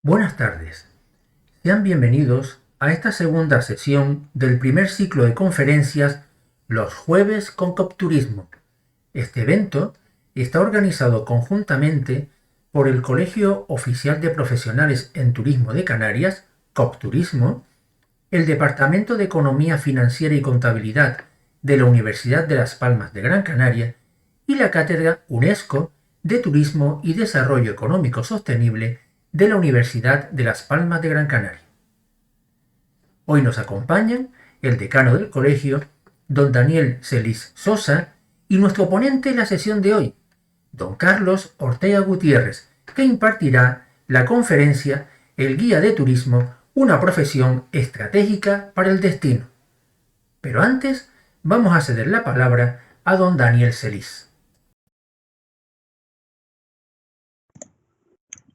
Buenas tardes. Sean bienvenidos a esta segunda sesión del primer ciclo de conferencias Los Jueves con Copturismo. Este evento está organizado conjuntamente por el Colegio Oficial de Profesionales en Turismo de Canarias, Copturismo, el Departamento de Economía Financiera y Contabilidad de la Universidad de Las Palmas de Gran Canaria y la Cátedra UNESCO de Turismo y Desarrollo Económico Sostenible de la Universidad de Las Palmas de Gran Canaria. Hoy nos acompañan el decano del colegio, don Daniel Celis Sosa, y nuestro ponente en la sesión de hoy, don Carlos Ortega Gutiérrez, que impartirá la conferencia El Guía de Turismo, una profesión estratégica para el destino. Pero antes, vamos a ceder la palabra a don Daniel Celis.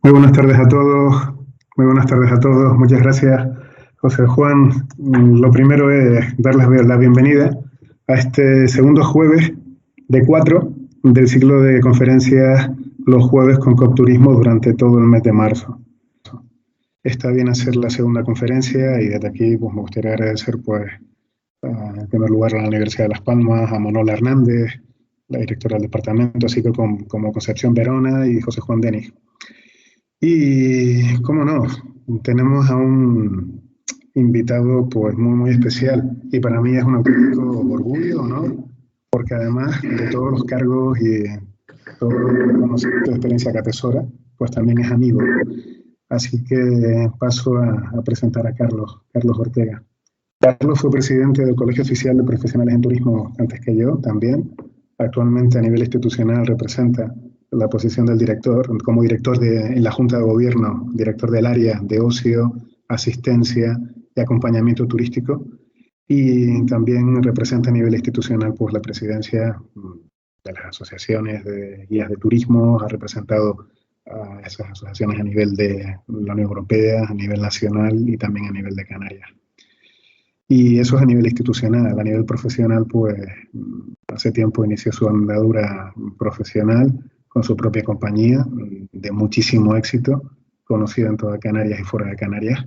Muy buenas tardes a todos. Muy buenas tardes a todos. Muchas gracias, José Juan. Lo primero es darles la bienvenida a este segundo jueves de 4 del ciclo de conferencias Los Jueves con Copturismo durante todo el mes de marzo. Esta viene a ser la segunda conferencia y desde aquí pues, me gustaría agradecer pues, en primer lugar a la Universidad de Las Palmas, a Manuela Hernández, la directora del departamento, así que como Concepción Verona y José Juan Denis. Y, cómo no, tenemos a un invitado pues muy especial y para mí es un auténtico orgullo, ¿no? Porque además de todos los cargos y todo el conocimiento de experiencia que atesora, pues también es amigo. Así que paso a presentar a Carlos Ortega. Carlos fue presidente del Colegio Oficial de Profesionales en Turismo antes que yo también. Actualmente a nivel institucional representa la posición del director, como director en la Junta de Gobierno, director del área de ocio, asistencia y acompañamiento turístico. Y también representa a nivel institucional pues, la presidencia de las asociaciones de guías de turismo, ha representado a esas asociaciones a nivel de la Unión Europea, a nivel nacional y también a nivel de Canarias. Y eso es a nivel institucional. A nivel profesional, pues hace tiempo inició su andadura profesional con su propia compañía, de muchísimo éxito, conocida en toda Canarias y fuera de Canarias.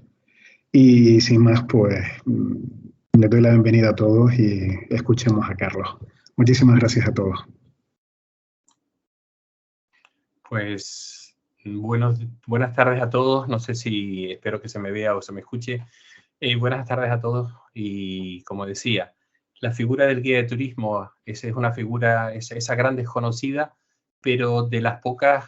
Y sin más, pues les doy la bienvenida a todos y escuchemos a Carlos. Muchísimas gracias a todos. Pues buenas tardes a todos. No sé si espero que se me vea o se me escuche. Buenas tardes a todos y como decía, la figura del guía de turismo esa es una figura, esa gran desconocida, pero de las pocas,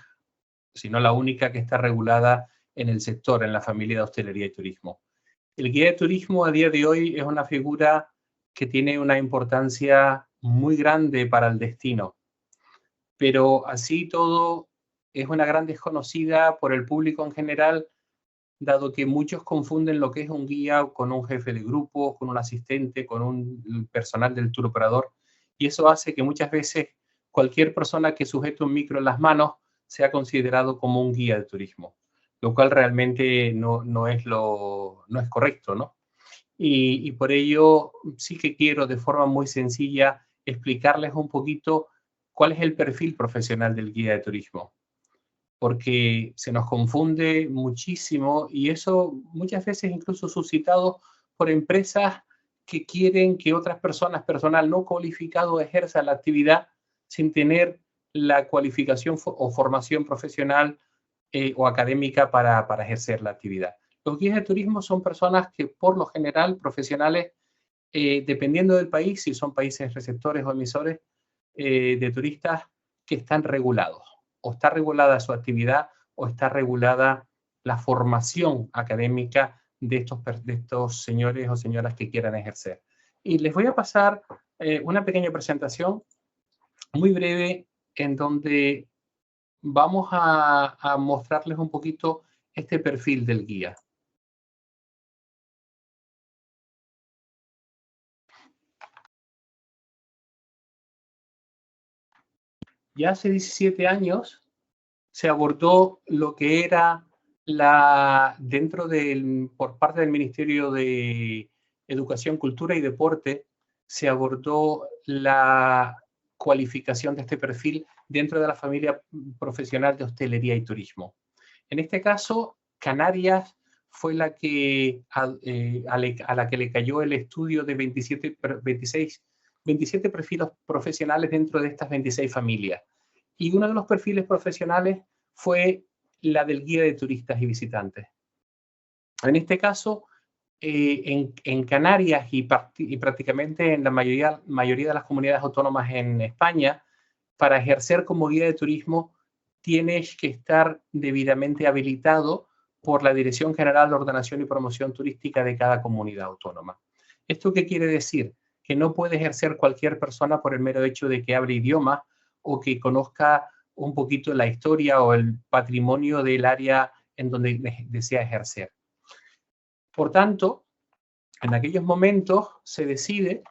si no la única, que está regulada en el sector, en la familia de hostelería y turismo. El guía de turismo a día de hoy es una figura que tiene una importancia muy grande para el destino, pero así todo es una gran desconocida por el público en general, dado que muchos confunden lo que es un guía con un jefe de grupo, con un asistente, con un personal del tour operador, y eso hace que muchas veces cualquier persona que sujete un micro en las manos sea considerado como un guía de turismo, lo cual realmente no es correcto, ¿no? Y por ello sí que quiero de forma muy sencilla explicarles un poquito cuál es el perfil profesional del guía de turismo, porque se nos confunde muchísimo y eso muchas veces incluso suscitado por empresas que quieren que otras personas, personal no cualificado, ejerzan la actividad sin tener la cualificación o formación profesional o académica para ejercer la actividad. Los guías de turismo son personas que por lo general, profesionales, dependiendo del país, si son países receptores o emisores de turistas, que están regulados. O está regulada su actividad o está regulada la formación académica de estos señores o señoras que quieran ejercer. Y les voy a pasar una pequeña presentación muy breve en donde vamos a mostrarles un poquito este perfil del guía. Ya hace 17 años se abordó lo que era por parte del Ministerio de Educación, Cultura y Deporte, se abordó la cualificación de este perfil dentro de la familia profesional de hostelería y turismo. En este caso, Canarias fue la que, a la que le cayó el estudio de 27 perfiles profesionales dentro de estas 26 familias. Y uno de los perfiles profesionales fue la del guía de turistas y visitantes. En este caso, en Canarias y prácticamente en la mayoría de las comunidades autónomas en España, para ejercer como guía de turismo tienes que estar debidamente habilitado por la Dirección General de Ordenación y Promoción Turística de cada comunidad autónoma. ¿Esto qué quiere decir? Que no puede ejercer cualquier persona por el mero hecho de que hable idiomas o que conozca un poquito la historia o el patrimonio del área en donde desea ejercer. Por tanto, en aquellos momentos se decide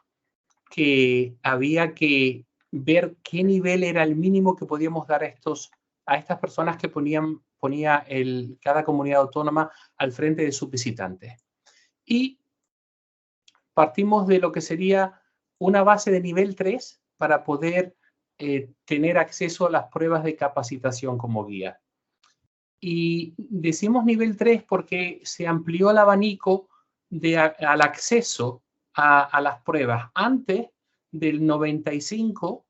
que había que ver qué nivel era el mínimo que podíamos dar a estas personas que ponía cada comunidad autónoma al frente de sus visitantes. Y partimos de lo que sería una base de nivel 3 para poder tener acceso a las pruebas de capacitación como guía. Y decimos nivel 3 porque se amplió el abanico al acceso a las pruebas. Antes del 95,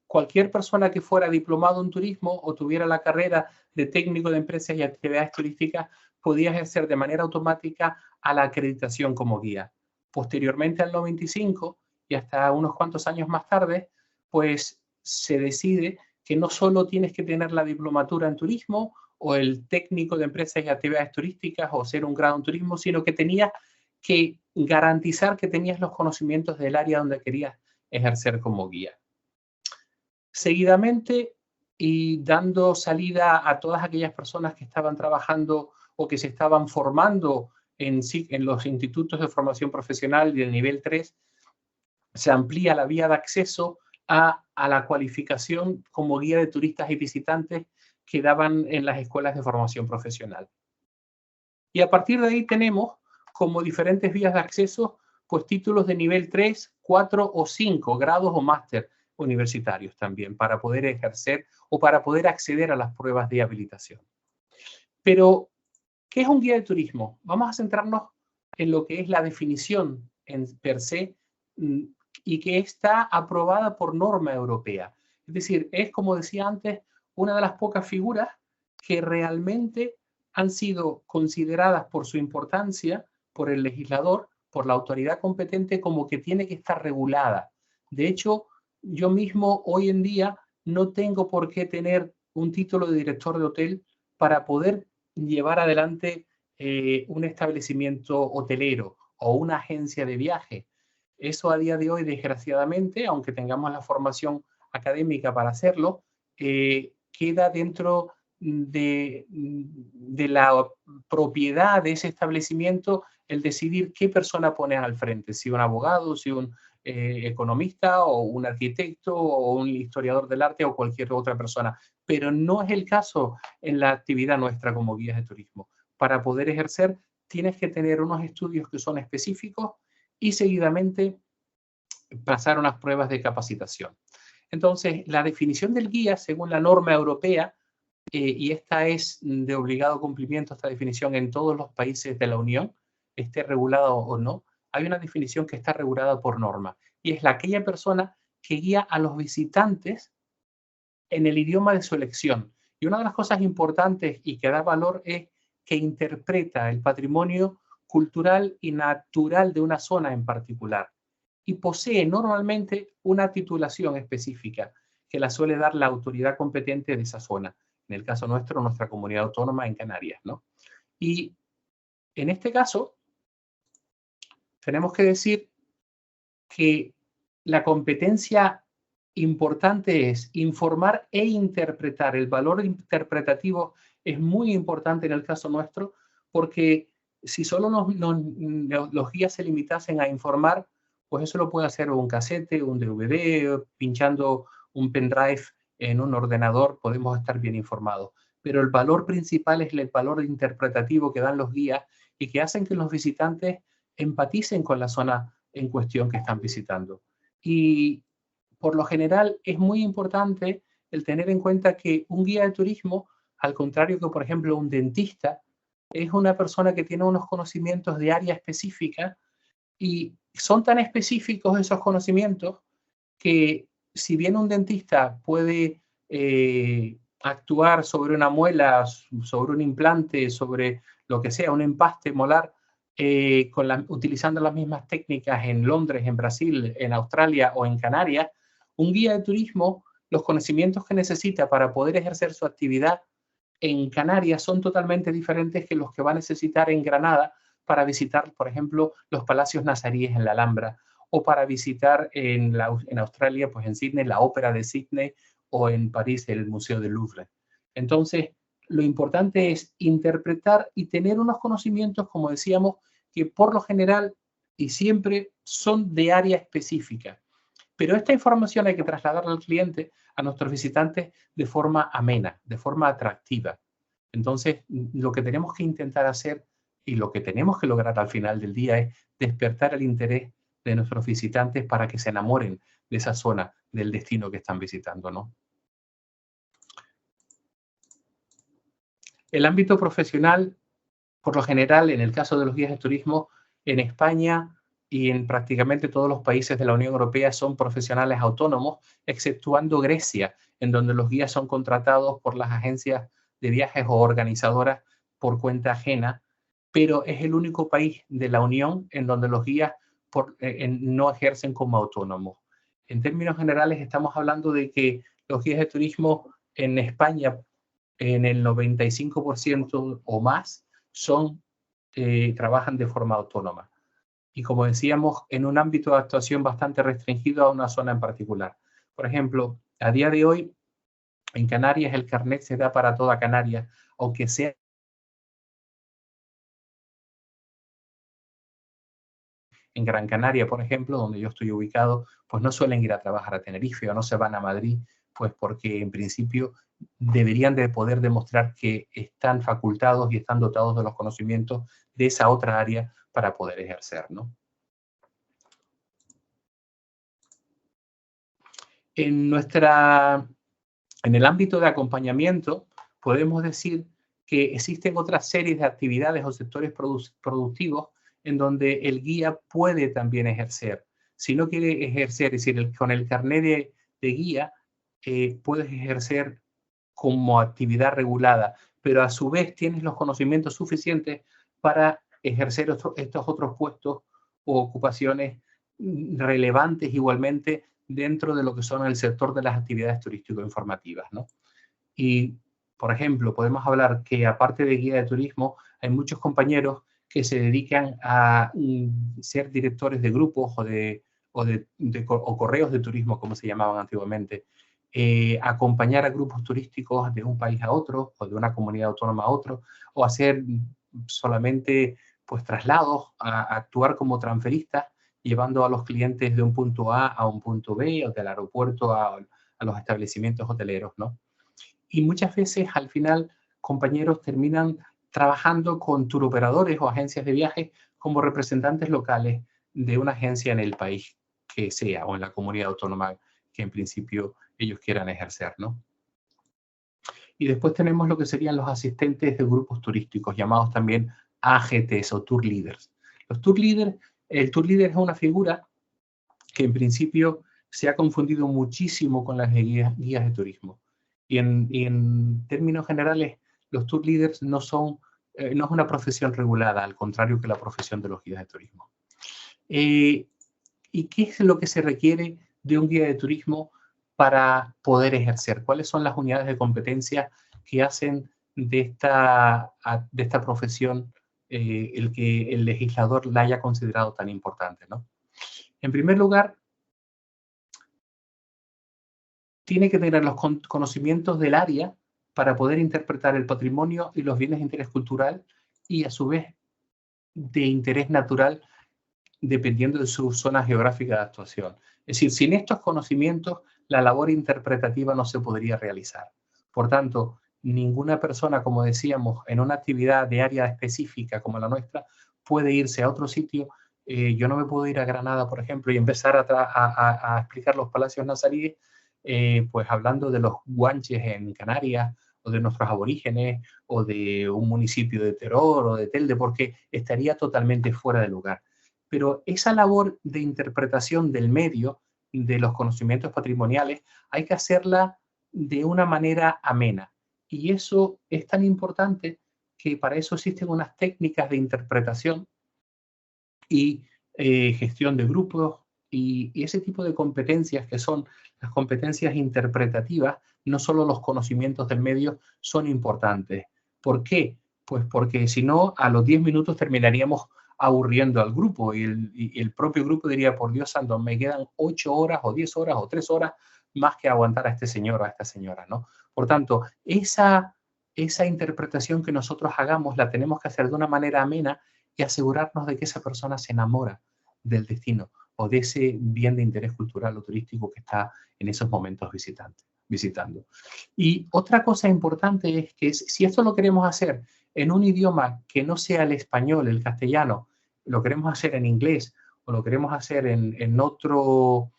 cualquier persona que fuera diplomado en turismo o tuviera la carrera de técnico de empresas y actividades turísticas podía ejercer de manera automática a la acreditación como guía. Posteriormente al 95 y hasta unos cuantos años más tarde, pues se decide que no solo tienes que tener la diplomatura en turismo o el técnico de empresas y actividades turísticas o ser un grado en turismo, sino que tenías que garantizar que tenías los conocimientos del área donde querías ejercer como guía. Seguidamente, y dando salida a todas aquellas personas que estaban trabajando o que se estaban formando en los institutos de formación profesional del nivel 3, se amplía la vía de acceso a la cualificación como guía de turistas y visitantes que daban en las escuelas de formación profesional. Y a partir de ahí tenemos como diferentes vías de acceso, pues títulos de nivel 3, 4 o 5, grados o máster universitarios también, para poder ejercer o para poder acceder a las pruebas de habilitación. Pero, ¿qué es un guía de turismo? Vamos a centrarnos en lo que es la definición en per se y que está aprobada por norma europea. Es decir, es, como decía antes, una de las pocas figuras que realmente han sido consideradas por su importancia por el legislador, por la autoridad competente, como que tiene que estar regulada. De hecho, yo mismo hoy en día no tengo por qué tener un título de director de hotel para poder llevar adelante un establecimiento hotelero o una agencia de viaje. Eso a día de hoy, desgraciadamente, aunque tengamos la formación académica para hacerlo, queda dentro de la propiedad de ese establecimiento el decidir qué persona pone al frente, si un abogado, si un economista o un arquitecto o un historiador del arte o cualquier otra persona. Pero no es el caso en la actividad nuestra como guías de turismo. Para poder ejercer tienes que tener unos estudios que son específicos y seguidamente pasar unas pruebas de capacitación. Entonces, la definición del guía, según la norma europea, y esta es de obligado cumplimiento, esta definición en todos los países de la Unión, esté regulado o no, hay una definición que está regulada por norma, y es aquella persona que guía a los visitantes en el idioma de su elección. Y una de las cosas importantes y que da valor es que interpreta el patrimonio cultural y natural de una zona en particular. Y posee normalmente una titulación específica que la suele dar la autoridad competente de esa zona. En el caso nuestro, nuestra comunidad autónoma en Canarias, ¿no? Y en este caso, tenemos que decir que la competencia importante es informar e interpretar. El valor interpretativo es muy importante en el caso nuestro, porque si solo los guías se limitasen a informar, pues eso lo puede hacer un casete, un DVD, pinchando un pendrive en un ordenador, podemos estar bien informados. Pero el valor principal es el valor interpretativo que dan los guías y que hacen que los visitantes empaticen con la zona en cuestión que están visitando. Y por lo general es muy importante el tener en cuenta que un guía de turismo al contrario que, por ejemplo, un dentista es una persona que tiene unos conocimientos de área específica y son tan específicos esos conocimientos que si bien un dentista puede actuar sobre una muela, sobre un implante, sobre lo que sea, un empaste molar, utilizando las mismas técnicas en Londres, en Brasil, en Australia o en Canarias, un guía de turismo, los conocimientos que necesita para poder ejercer su actividad en Canarias son totalmente diferentes que los que va a necesitar en Granada para visitar, por ejemplo, los palacios nazaríes en la Alhambra, o para visitar en Australia, pues en Sydney, la Ópera de Sydney, o en París, el Museo del Louvre. Entonces, lo importante es interpretar y tener unos conocimientos, como decíamos, que por lo general y siempre son de área específica. Pero esta información hay que trasladarla al cliente, a nuestros visitantes, de forma amena, de forma atractiva. Entonces, lo que tenemos que intentar hacer y lo que tenemos que lograr al final del día es despertar el interés de nuestros visitantes para que se enamoren de esa zona, del destino que están visitando, ¿no? El ámbito profesional, por lo general, en el caso de los guías de turismo, en España y en prácticamente todos los países de la Unión Europea son profesionales autónomos, exceptuando Grecia, en donde los guías son contratados por las agencias de viajes o organizadoras por cuenta ajena, pero es el único país de la Unión en donde los guías no ejercen como autónomos. En términos generales, estamos hablando de que los guías de turismo en España, en el 95% o más, trabajan de forma autónoma. Y como decíamos, en un ámbito de actuación bastante restringido a una zona en particular. Por ejemplo, a día de hoy, en Canarias el carnet se da para toda Canarias, aunque sea en Gran Canaria, por ejemplo, donde yo estoy ubicado, pues no suelen ir a trabajar a Tenerife o no se van a Madrid, pues porque en principio deberían de poder demostrar que están facultados y están dotados de los conocimientos de esa otra área para poder ejercer, ¿no? En el ámbito de acompañamiento, podemos decir que existen otras series de actividades o sectores productivos en donde el guía puede también ejercer. Si no quiere ejercer, es decir, con el carnet de guía, puedes ejercer como actividad regulada, pero a su vez tienes los conocimientos suficientes para ejercer estos otros puestos o ocupaciones relevantes igualmente dentro de lo que son el sector de las actividades turístico-informativas, ¿no? Y, por ejemplo, podemos hablar que aparte de guía de turismo, hay muchos compañeros que se dedican a ser directores de grupos o correos de turismo, como se llamaban antiguamente, acompañar a grupos turísticos de un país a otro o de una comunidad autónoma a otro, o hacer solamente pues traslados, a actuar como transferistas, llevando a los clientes de un punto A un punto B, o del aeropuerto a los establecimientos hoteleros, ¿no? Y muchas veces, al final, compañeros terminan trabajando con turoperadores o agencias de viajes como representantes locales de una agencia en el país que sea o en la comunidad autónoma que en principio ellos quieran ejercer, ¿no? Y después tenemos lo que serían los asistentes de grupos turísticos, llamados también AGTs o Tour Leaders. El Tour Leader es una figura que en principio se ha confundido muchísimo con las guías de turismo. Y en términos generales, los Tour Leaders no es una profesión regulada, al contrario que la profesión de los guías de turismo. ¿Y qué es lo que se requiere de un guía de turismo para poder ejercer? ¿Cuáles son las unidades de competencia que hacen de esta profesión el que el legislador la haya considerado tan importante, ¿no? En primer lugar, tiene que tener los conocimientos del área para poder interpretar el patrimonio y los bienes de interés cultural y, a su vez, de interés natural, dependiendo de su zona geográfica de actuación. Es decir, sin estos conocimientos, la labor interpretativa no se podría realizar. Por tanto, ninguna persona, como decíamos, en una actividad de área específica como la nuestra, puede irse a otro sitio. Yo no me puedo ir a Granada, por ejemplo, y empezar a explicar los palacios nazaríes, pues hablando de los guanches en Canarias, o o de nuestros aborígenes, o de un municipio de Teror o de Telde, porque estaría totalmente fuera de lugar. Pero esa labor de interpretación del medio, de los conocimientos patrimoniales, hay que hacerla de una manera amena. Y eso es tan importante que para eso existen unas técnicas de interpretación y gestión de grupos y ese tipo de competencias que son las competencias interpretativas, no solo los conocimientos del medio, son importantes. ¿Por qué? Pues porque si no, a los 10 minutos terminaríamos aburriendo al grupo y el propio grupo diría, por Dios santo, me quedan 8 horas o 10 horas o 3 horas más que aguantar a este señor o a esta señora, ¿no? Por tanto, esa interpretación que nosotros hagamos la tenemos que hacer de una manera amena y asegurarnos de que esa persona se enamora del destino o de ese bien de interés cultural o turístico que está en esos momentos visitando. Y otra cosa importante es que si esto lo queremos hacer en un idioma que no sea el español, el castellano, lo queremos hacer en inglés o lo queremos hacer en otro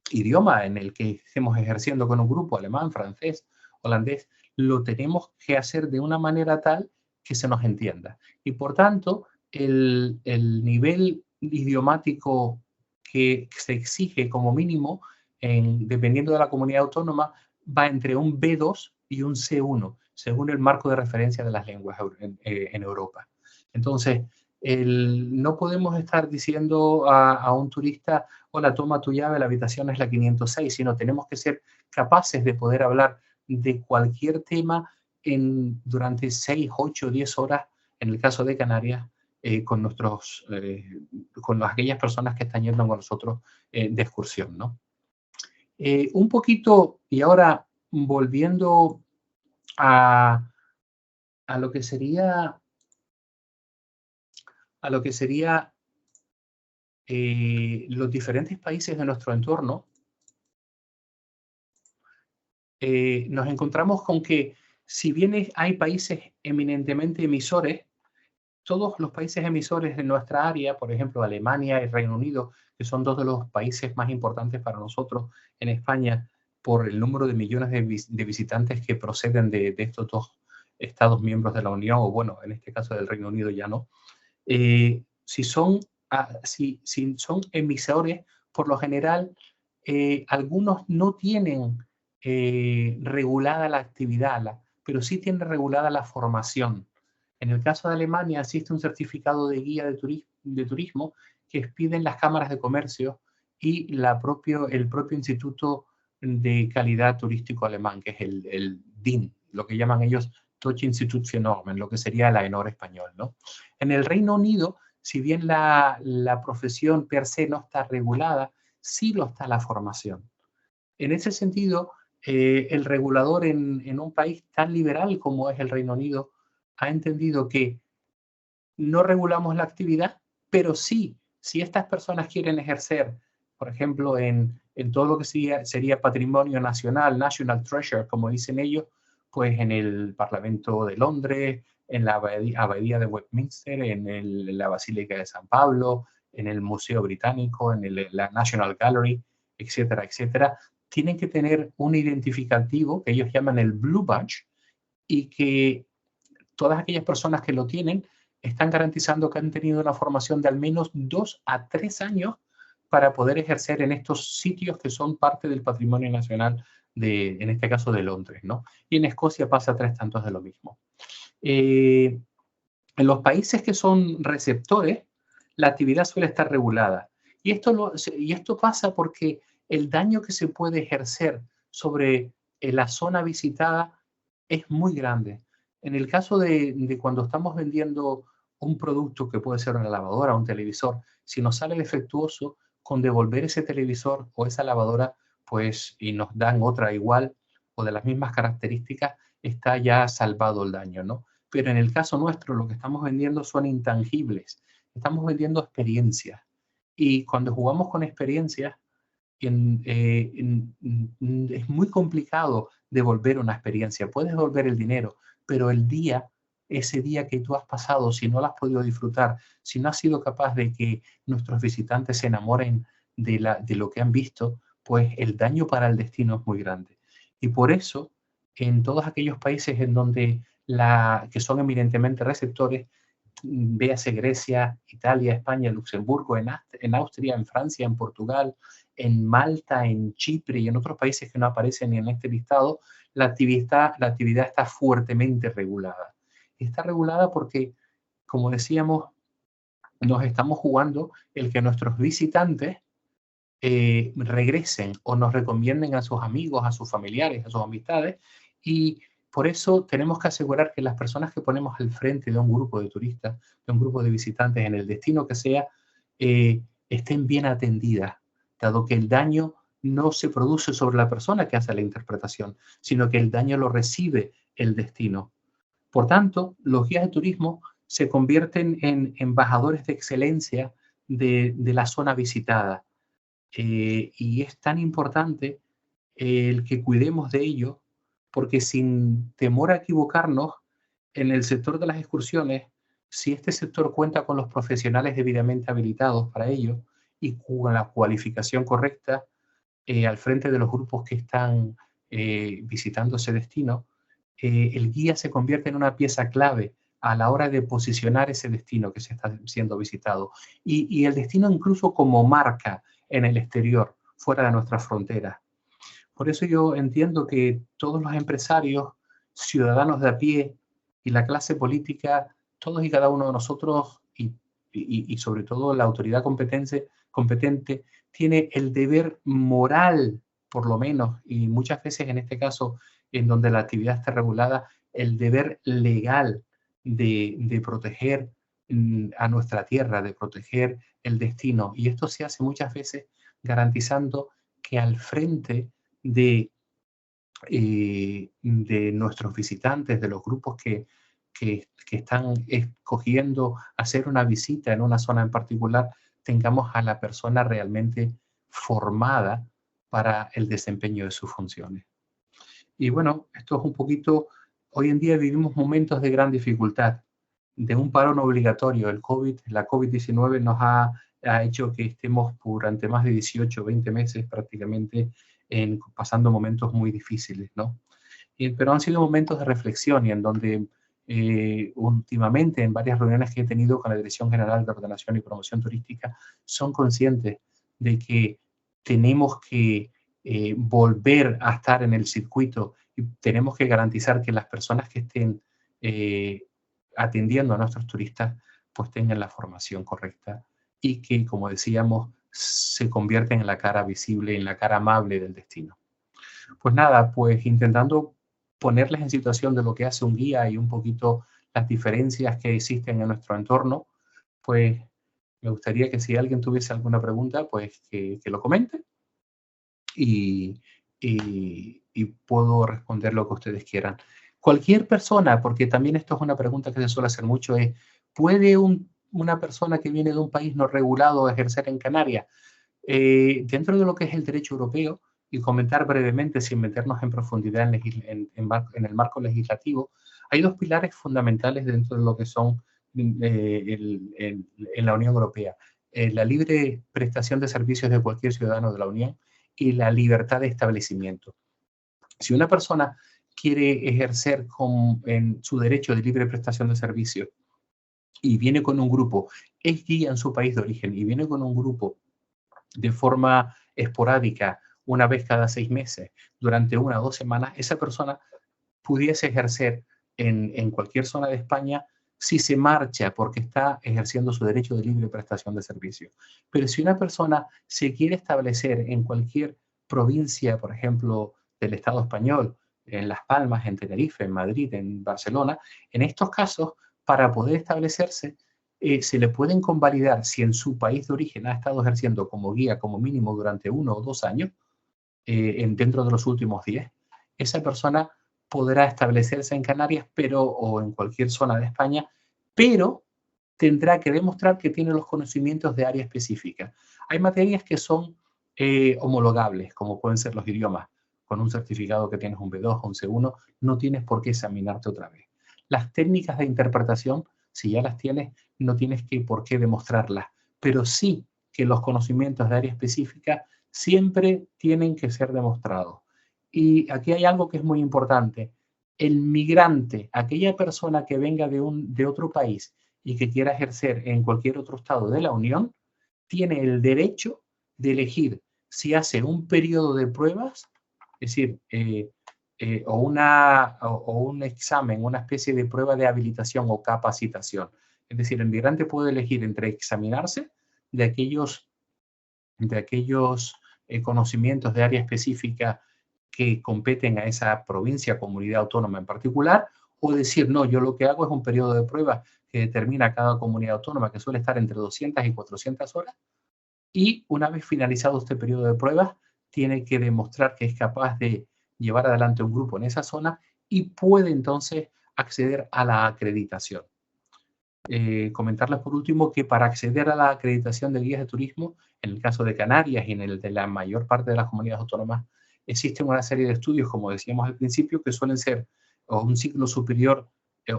idioma en el que estemos ejerciendo con un grupo, alemán, francés, holandés, lo tenemos que hacer de una manera tal que se nos entienda. Y por tanto, el nivel idiomático que se exige como mínimo, dependiendo de la comunidad autónoma, va entre un B2 y un C1, según el marco de referencia de las lenguas en Europa. Entonces, no podemos estar diciendo a un turista, hola, toma tu llave, la habitación es la 506, sino tenemos que ser capaces de poder hablar de cualquier tema durante 6, 8, 10 horas, en el caso de Canarias, con aquellas personas que están yendo con nosotros de excursión, ¿no? Un poquito, y ahora volviendo a lo que sería los diferentes países de nuestro entorno, nos encontramos con que si bien hay países eminentemente emisores, todos los países emisores de nuestra área, por ejemplo Alemania y Reino Unido, que son dos de los países más importantes para nosotros en España por el número de millones de visitantes que proceden de estos dos Estados miembros de la Unión, o bueno, en este caso del Reino Unido ya no, si son emisores, por lo general, algunos no tienen regulada la actividad, pero sí tienen regulada la formación. En el caso de Alemania existe un certificado de guía de turismo que expiden las cámaras de comercio y el propio Instituto de Calidad Turístico Alemán, que es el DIN, lo que llaman ellos Deutsche Institut für Normen, lo que sería el AENOR español, ¿no? En el Reino Unido, si bien la profesión per se no está regulada, sí lo está la formación. En ese sentido, el regulador en un país tan liberal como es el Reino Unido ha entendido que no regulamos la actividad, pero sí, si estas personas quieren ejercer, por ejemplo, en todo lo que sería patrimonio nacional, national treasure, como dicen ellos, pues en el Parlamento de Londres, en la Abadía de Westminster, en la Basílica de San Pablo, en el Museo Británico, en la National Gallery, etcétera, etcétera, tienen que tener un identificativo que ellos llaman el Blue Badge y que todas aquellas personas que lo tienen están garantizando que han tenido una formación de al menos 2 a 3 años para poder ejercer en estos sitios que son parte del patrimonio nacional en este caso de Londres, ¿no? Y en Escocia pasa 3 tantos de lo mismo. En los países que son receptores, la actividad suele estar regulada. Y esto pasa porque el daño que se puede ejercer sobre la zona visitada es muy grande. En el caso de cuando estamos vendiendo un producto que puede ser una lavadora o un televisor, si nos sale defectuoso, con devolver ese televisor o esa lavadora, pues, y nos dan otra igual o de las mismas características, está ya salvado el daño, ¿no? Pero en el caso nuestro, lo que estamos vendiendo son intangibles. Estamos vendiendo experiencias. Y cuando jugamos con experiencias, es muy complicado devolver una experiencia. Puedes devolver el dinero, pero ese día que tú has pasado, si no lo has podido disfrutar, si no has sido capaz de que nuestros visitantes se enamoren de lo que han visto, pues el daño para el destino es muy grande. Y por eso en todos aquellos países en donde que son eminentemente receptores, véase Grecia, Italia, España, Luxemburgo, en Austria, en Francia, en Portugal, en Malta, en Chipre y en otros países que no aparecen en este listado, la actividad está fuertemente regulada. Está regulada porque, como decíamos, nos estamos jugando el que nuestros visitantes regresen o nos recomienden a sus amigos, a sus familiares, a sus amistades, y por eso tenemos que asegurar que las personas que ponemos al frente de un grupo de turistas, de un grupo de visitantes en el destino que sea, estén bien atendidas, dado que el daño no se produce sobre la persona que hace la interpretación, sino que el daño lo recibe el destino. Por tanto, los guías de turismo se convierten en embajadores de excelencia de la zona visitada. Y es tan importante el que cuidemos de ello, porque sin temor a equivocarnos, en el sector de las excursiones, si este sector cuenta con los profesionales debidamente habilitados para ello y con la cualificación correcta al frente de los grupos que están visitando ese destino, el guía se convierte en una pieza clave a la hora de posicionar ese destino que se está siendo visitado y el destino incluso como marca en el exterior, fuera de nuestras fronteras. Por eso yo entiendo que todos los empresarios, ciudadanos de a pie y la clase política, todos y cada uno de nosotros y sobre todo la autoridad competente, tiene el deber moral, por lo menos, y muchas veces en este caso, en donde la actividad está regulada, el deber legal de proteger a nuestra tierra, de proteger el destino. Y esto se hace muchas veces garantizando que al frente de nuestros visitantes, de los grupos que están escogiendo hacer una visita en una zona en particular, tengamos a la persona realmente formada para el desempeño de sus funciones. Y bueno, esto es un poquito, hoy en día vivimos momentos de gran dificultad, de un parón obligatorio. La COVID-19 nos ha hecho que estemos durante más de 18 o 20 meses prácticamente pasando momentos muy difíciles, ¿no? Pero han sido momentos de reflexión y en donde últimamente en varias reuniones que he tenido con la Dirección General de Ordenación y Promoción Turística son conscientes de que tenemos que volver a estar en el circuito y tenemos que garantizar que las personas que estén atendiendo a nuestros turistas pues tengan la formación correcta y que, como decíamos, se convierten en la cara visible, en la cara amable del destino. Pues nada, pues intentando ponerles en situación de lo que hace un guía y un poquito las diferencias que existen en nuestro entorno, pues me gustaría que si alguien tuviese alguna pregunta, pues que lo comente y puedo responder lo que ustedes quieran. Cualquier persona, porque también esto es una pregunta que se suele hacer mucho, es, ¿puede una persona que viene de un país no regulado ejercer en Canarias? Dentro de lo que es el derecho europeo, y comentar brevemente, sin meternos en profundidad en el marco legislativo, hay dos pilares fundamentales dentro de lo que son en la Unión Europea. La libre prestación de servicios de cualquier ciudadano de la Unión y la libertad de establecimiento. Si una persona quiere ejercer en su derecho de libre prestación de servicios y viene con un grupo, es guía en su país de origen y viene con un grupo de forma esporádica, una vez cada 6 meses, durante 1 o 2 semanas, esa persona pudiese ejercer en cualquier zona de España si se marcha porque está ejerciendo su derecho de libre prestación de servicios. Pero si una persona se quiere establecer en cualquier provincia, por ejemplo, del Estado español, en Las Palmas, en Tenerife, en Madrid, en Barcelona, en estos casos, para poder establecerse, se le pueden convalidar si en su país de origen ha estado ejerciendo como guía como mínimo durante 1 o 2 años, dentro de los últimos 10, esa persona podrá establecerse en Canarias o en cualquier zona de España, pero tendrá que demostrar que tiene los conocimientos de área específica. Hay materias que son homologables, como pueden ser los idiomas. Con un certificado que tienes un B2 o un C1, no tienes por qué examinarte otra vez. Las técnicas de interpretación, si ya las tienes, no tienes por qué demostrarlas, pero sí que los conocimientos de área específica siempre tienen que ser demostrados. Y aquí hay algo que es muy importante. El migrante, aquella persona que venga de otro país y que quiera ejercer en cualquier otro estado de la Unión, tiene el derecho de elegir si hace un periodo de pruebas, es decir, o un examen, una especie de prueba de habilitación o capacitación. Es decir, el migrante puede elegir entre examinarse de aquellos conocimientos de área específica que competen a esa provincia, comunidad autónoma en particular, o decir, no, yo lo que hago es un periodo de prueba que determina cada comunidad autónoma, que suele estar entre 200 y 400 horas, y una vez finalizado este periodo de pruebas, tiene que demostrar que es capaz de llevar adelante un grupo en esa zona y puede entonces acceder a la acreditación. Comentarles por último que para acceder a la acreditación de guías de turismo, en el caso de Canarias y en el de la mayor parte de las comunidades autónomas, existen una serie de estudios, como decíamos al principio, que suelen ser un ciclo superior,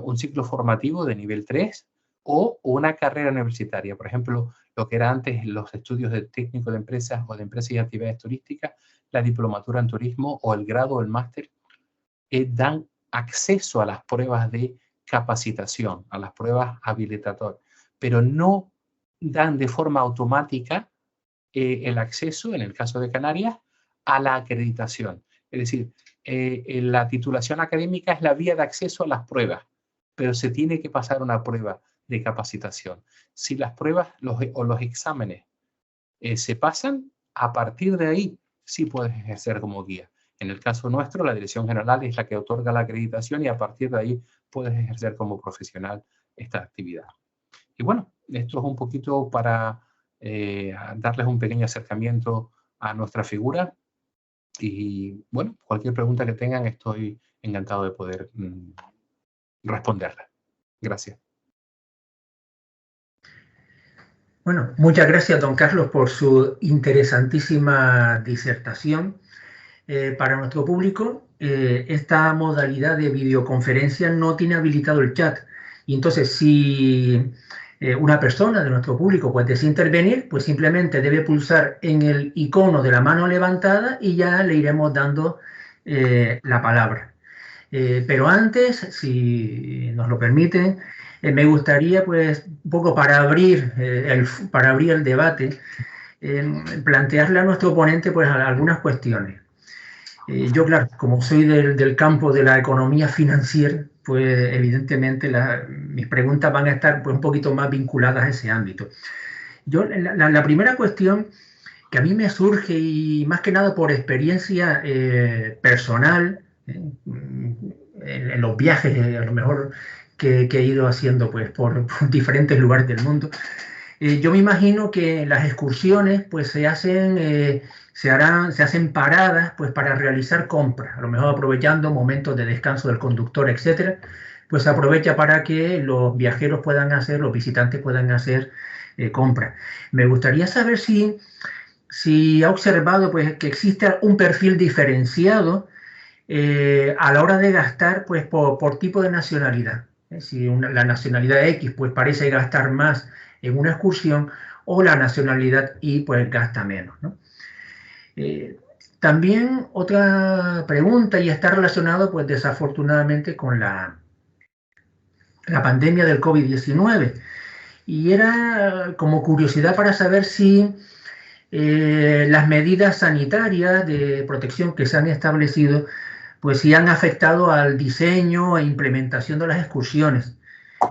un ciclo formativo de nivel 3 o una carrera universitaria. Por ejemplo, lo que era antes los estudios de técnico de empresas o de empresas y actividades turísticas, la diplomatura en turismo o el grado o el máster, dan acceso a las pruebas de capacitación, a las pruebas habilitatorias, pero no dan de forma automática el acceso, en el caso de Canarias, a la acreditación. Es decir, la titulación académica es la vía de acceso a las pruebas, pero se tiene que pasar una prueba de capacitación. Si las pruebas o los exámenes se pasan, a partir de ahí sí puedes ejercer como guía. En el caso nuestro, la Dirección General es la que otorga la acreditación y a partir de ahí puedes ejercer como profesional esta actividad. Y bueno, esto es un poquito para darles un pequeño acercamiento a nuestra figura. Y bueno, cualquier pregunta que tengan, estoy encantado de poder responderla. Gracias. Bueno, muchas gracias, don Carlos, por su interesantísima disertación. Para nuestro público, esta modalidad de videoconferencia no tiene habilitado el chat. Y entonces, si una persona de nuestro público pues desea intervenir, pues simplemente debe pulsar en el icono de la mano levantada y ya le iremos dando la palabra. Pero antes, si nos lo permiten, me gustaría, pues, un poco para abrir el debate, plantearle a nuestro ponente pues algunas cuestiones. Yo, claro, como soy del campo de la economía financiera, pues evidentemente mis preguntas van a estar pues, un poquito más vinculadas a ese ámbito. La primera cuestión que a mí me surge, y más que nada por experiencia personal, en los viajes, a lo mejor que he ido haciendo pues, por diferentes lugares del mundo, yo me imagino que las excursiones pues, se hacen paradas pues, para realizar compras, a lo mejor aprovechando momentos de descanso del conductor, etcétera, pues se aprovecha para que los viajeros puedan hacer, los visitantes puedan hacer compras. Me gustaría saber si ha observado pues, que existe un perfil diferenciado a la hora de gastar pues, por tipo de nacionalidad. Si la nacionalidad X pues, parece gastar más en una excursión o la nacionalidad Y pues gasta menos, ¿no? También otra pregunta, y está relacionado pues desafortunadamente con la pandemia del COVID-19, y era como curiosidad para saber si las medidas sanitarias de protección que se han establecido pues si han afectado al diseño e implementación de las excursiones.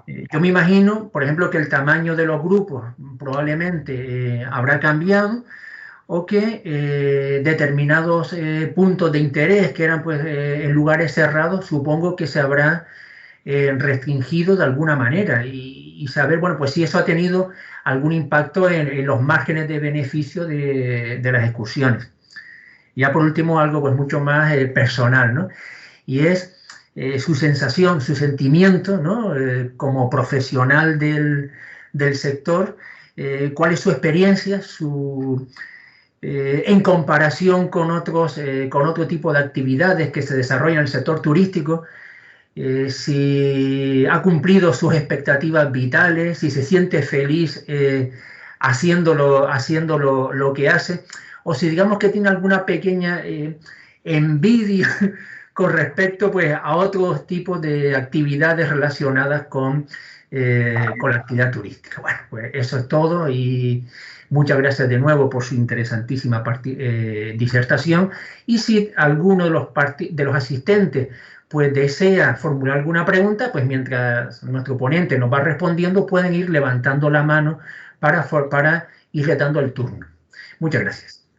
Yo me imagino, por ejemplo, que el tamaño de los grupos probablemente habrá cambiado o que determinados puntos de interés que eran pues, en lugares cerrados, supongo que se habrá restringido de alguna manera y saber, bueno, pues si eso ha tenido algún impacto en los márgenes de beneficio de las excursiones. Ya por último, algo pues mucho más personal, ¿no? Y es su sensación, su sentimiento, ¿no? Como profesional del sector, cuál es su experiencia, en comparación con otro tipo de actividades que se desarrollan en el sector turístico, si ha cumplido sus expectativas vitales, si se siente feliz haciendo lo que hace, o si digamos que tiene alguna pequeña envidia con respecto pues, a otros tipos de actividades relacionadas con la actividad turística. Bueno, pues eso es todo y muchas gracias de nuevo por su interesantísima disertación. Y si alguno de los asistentes pues desea formular alguna pregunta, pues mientras nuestro ponente nos va respondiendo, pueden ir levantando la mano para ir dando el turno. Muchas gracias.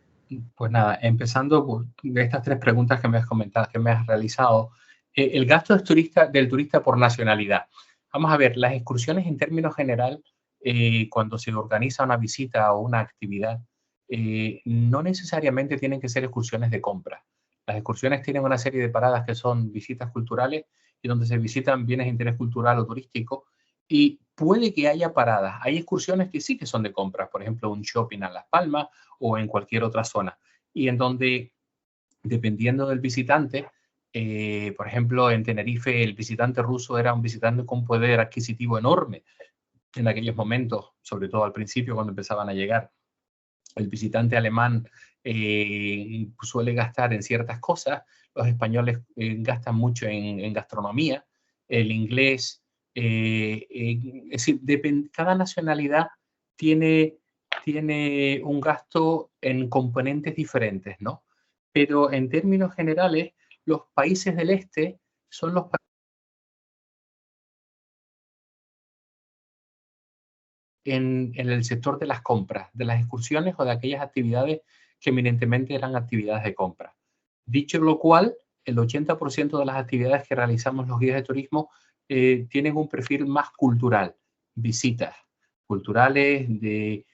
Pues nada, empezando de estas tres preguntas que me has comentado, que me has realizado, el gasto del turista por nacionalidad. Vamos a ver, las excursiones en términos general, cuando se organiza una visita o una actividad, no necesariamente tienen que ser excursiones de compra. Las excursiones tienen una serie de paradas que son visitas culturales y donde se visitan bienes de interés cultural o turístico, y puede que haya paradas. Hay excursiones que sí que son de compras, por ejemplo, un shopping a Las Palmas o en cualquier otra zona, y en donde, dependiendo del visitante, por ejemplo, en Tenerife el visitante ruso era un visitante con poder adquisitivo enorme en aquellos momentos, sobre todo al principio cuando empezaban a llegar. El visitante alemán suele gastar en ciertas cosas, los españoles gastan mucho en gastronomía, el inglés, es decir, cada nacionalidad tiene un gasto en componentes diferentes, ¿no? Pero en términos generales, los países del este son los países en el sector de las compras, de las excursiones o de aquellas actividades que eminentemente eran actividades de compra. Dicho lo cual, el 80% de las actividades que realizamos los guías de turismo tienen un perfil más cultural, visitas culturales de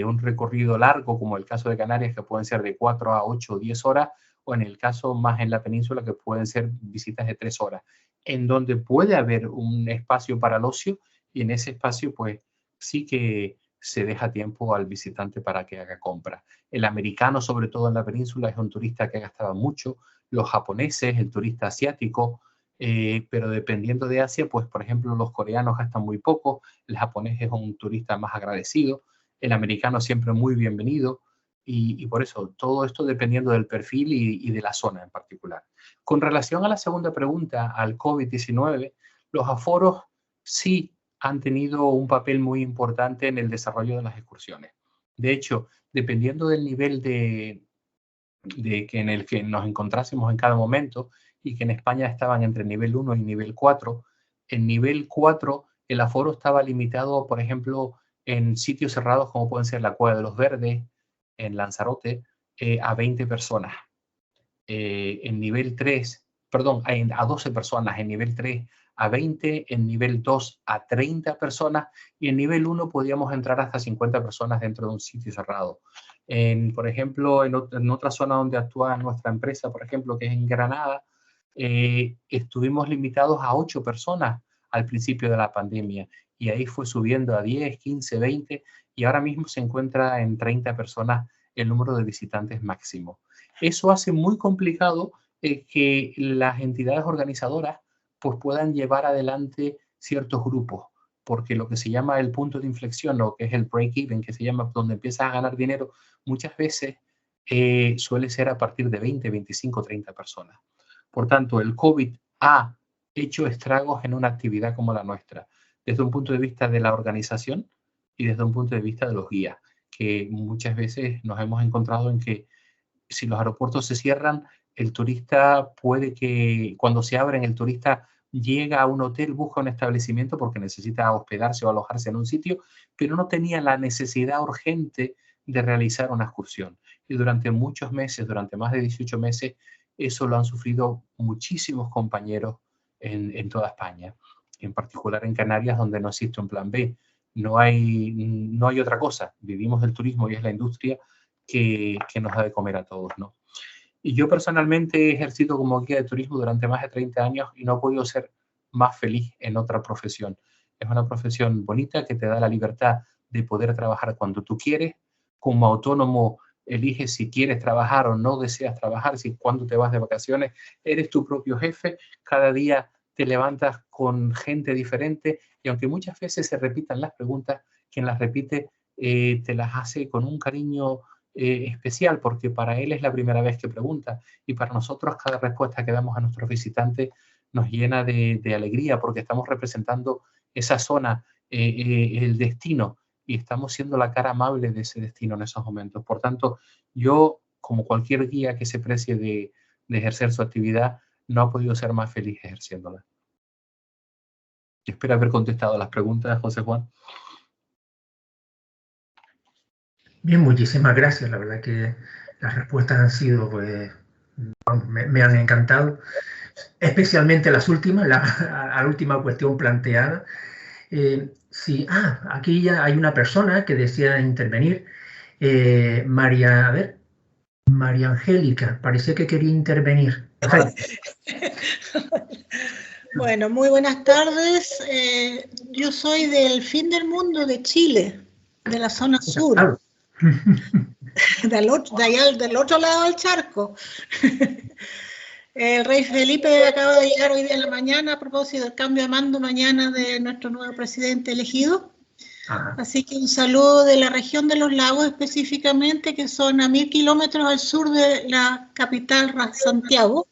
un recorrido largo, como el caso de Canarias, que pueden ser de 4 a 8 o 10 horas, o en el caso más en la península, que pueden ser visitas de 3 horas, en donde puede haber un espacio para el ocio, y en ese espacio, pues, sí que se deja tiempo al visitante para que haga compras. El americano, sobre todo en la península, es un turista que gastaba mucho, los japoneses, el turista asiático, pero dependiendo de Asia, pues por ejemplo los coreanos gastan muy poco, el japonés es un turista más agradecido, el americano siempre muy bienvenido, y por eso todo esto dependiendo del perfil y de la zona en particular. Con relación a la segunda pregunta, al COVID-19, los aforos sí han tenido un papel muy importante en el desarrollo de las excursiones. De hecho, dependiendo del nivel en el que nos encontrásemos en cada momento, y que en España estaban entre nivel 1 y nivel 4, en nivel 4 el aforo estaba limitado, por ejemplo, en sitios cerrados como pueden ser la Cueva de los Verdes, en Lanzarote, a 20 personas. En nivel 3, perdón, a 12 personas, en nivel 3 a 20, en nivel 2 a 30 personas, y en nivel 1 podíamos entrar hasta 50 personas dentro de un sitio cerrado. Por ejemplo, en otra zona donde actúa nuestra empresa, por ejemplo, que es en Granada, estuvimos limitados a 8 personas al principio de la pandemia, y ahí fue subiendo a 10, 15, 20, y ahora mismo se encuentra en 30 personas el número de visitantes máximo. Eso hace muy complicado que las entidades organizadoras pues, puedan llevar adelante ciertos grupos, porque lo que se llama el punto de inflexión, o que es el break-even, que se llama donde empiezas a ganar dinero, muchas veces suele ser a partir de 20, 25, 30 personas. Por tanto, el COVID ha hecho estragos en una actividad como la nuestra, desde un punto de vista de la organización y desde un punto de vista de los guías, que muchas veces nos hemos encontrado en que si los aeropuertos se cierran, el turista puede que, cuando se abren, el turista llega a un hotel, busca un establecimiento porque necesita hospedarse o alojarse en un sitio, pero no tenía la necesidad urgente de realizar una excursión. Y durante muchos meses, durante más de 18 meses, eso lo han sufrido muchísimos compañeros en toda España, en particular en Canarias, donde no existe un plan B. No hay otra cosa. Vivimos del turismo y es la industria que nos da de comer a todos, ¿no? Y yo personalmente he ejercido como guía de turismo durante más de 30 años y no he podido ser más feliz en otra profesión. Es una profesión bonita que te da la libertad de poder trabajar cuando tú quieres. Como autónomo eliges si quieres trabajar o no deseas trabajar, si cuando te vas de vacaciones, eres tu propio jefe. Cada día te levantas con gente diferente, y aunque muchas veces se repitan las preguntas, quien las repite te las hace con un cariño especial, porque para él es la primera vez que pregunta, y para nosotros cada respuesta que damos a nuestros visitantes nos llena de alegría, porque estamos representando esa zona, el destino, y estamos siendo la cara amable de ese destino en esos momentos. Por tanto, yo, como cualquier guía que se precie de ejercer su actividad, no ha podido ser más feliz ejerciéndola. Espero haber contestado las preguntas, José Juan. Bien, muchísimas gracias. La verdad que las respuestas han sido, pues, me han encantado, especialmente las últimas, la última cuestión planteada. Sí, aquí ya hay una persona que desea intervenir. María Angélica, parecía que quería intervenir. Bueno, muy buenas tardes. Yo soy del fin del mundo de Chile, de la zona sur, Claro. del otro lado del charco. El rey Felipe acaba de llegar hoy día en la mañana a propósito del cambio de mando mañana de nuestro nuevo presidente elegido. Ajá. Así que un saludo de la región de los lagos específicamente, que son a 1000 kilómetros al sur de la capital Santiago.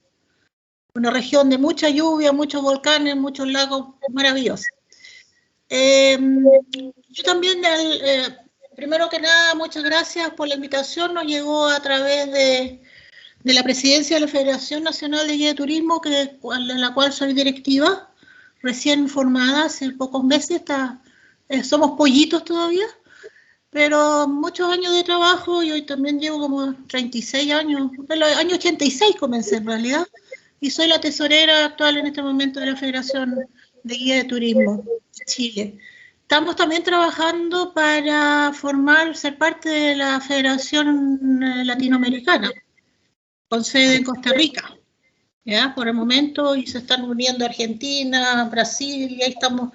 Una región de mucha lluvia, muchos volcanes, muchos lagos maravillosos. Yo también, primero que nada, muchas gracias por la invitación. Nos llegó a través de la presidencia de la Federación Nacional de Guía de Turismo, en la cual soy directiva, recién formada hace pocos meses. Somos pollitos todavía, pero muchos años de trabajo, y hoy también llevo como 36 años, en el año 86 comencé en realidad, y soy la tesorera actual en este momento de la Federación de Guía de Turismo de Chile. Estamos también trabajando para ser parte de la Federación Latinoamericana, con sede en Costa Rica, ¿ya? Por el momento, y se están uniendo Argentina, Brasil, y ahí estamos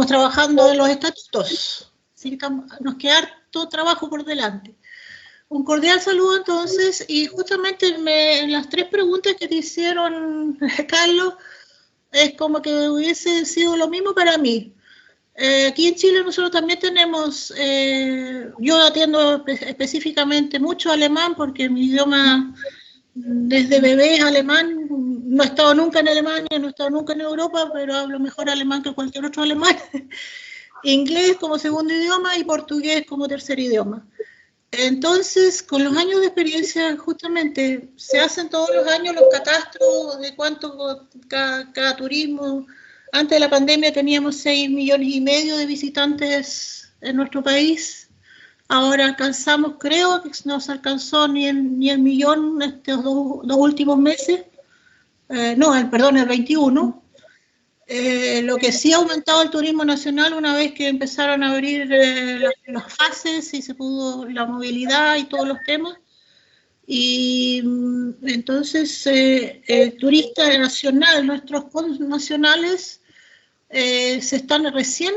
trabajando en los estatutos. Así que nos queda harto trabajo por delante. Un cordial saludo entonces, y justamente en las tres preguntas que te hicieron, Carlos, es como que hubiese sido lo mismo para mí. Aquí en Chile nosotros también tenemos, yo atiendo específicamente mucho alemán, porque mi idioma desde bebé es alemán. No he estado nunca en Alemania, no he estado nunca en Europa, pero hablo mejor alemán que cualquier otro alemán. Inglés como segundo idioma y portugués como tercer idioma. Entonces, con los años de experiencia, justamente, se hacen todos los años los catastros de cuánto cada turismo. Antes de la pandemia teníamos 6,5 millones de visitantes en nuestro país. Ahora alcanzamos, creo que no se alcanzó ni el millón estos dos últimos meses. El 21. Lo que sí ha aumentado el turismo nacional una vez que empezaron a abrir las fases y se pudo la movilidad y todos los temas. Y entonces el turista nacional, nuestros nacionales, se están recién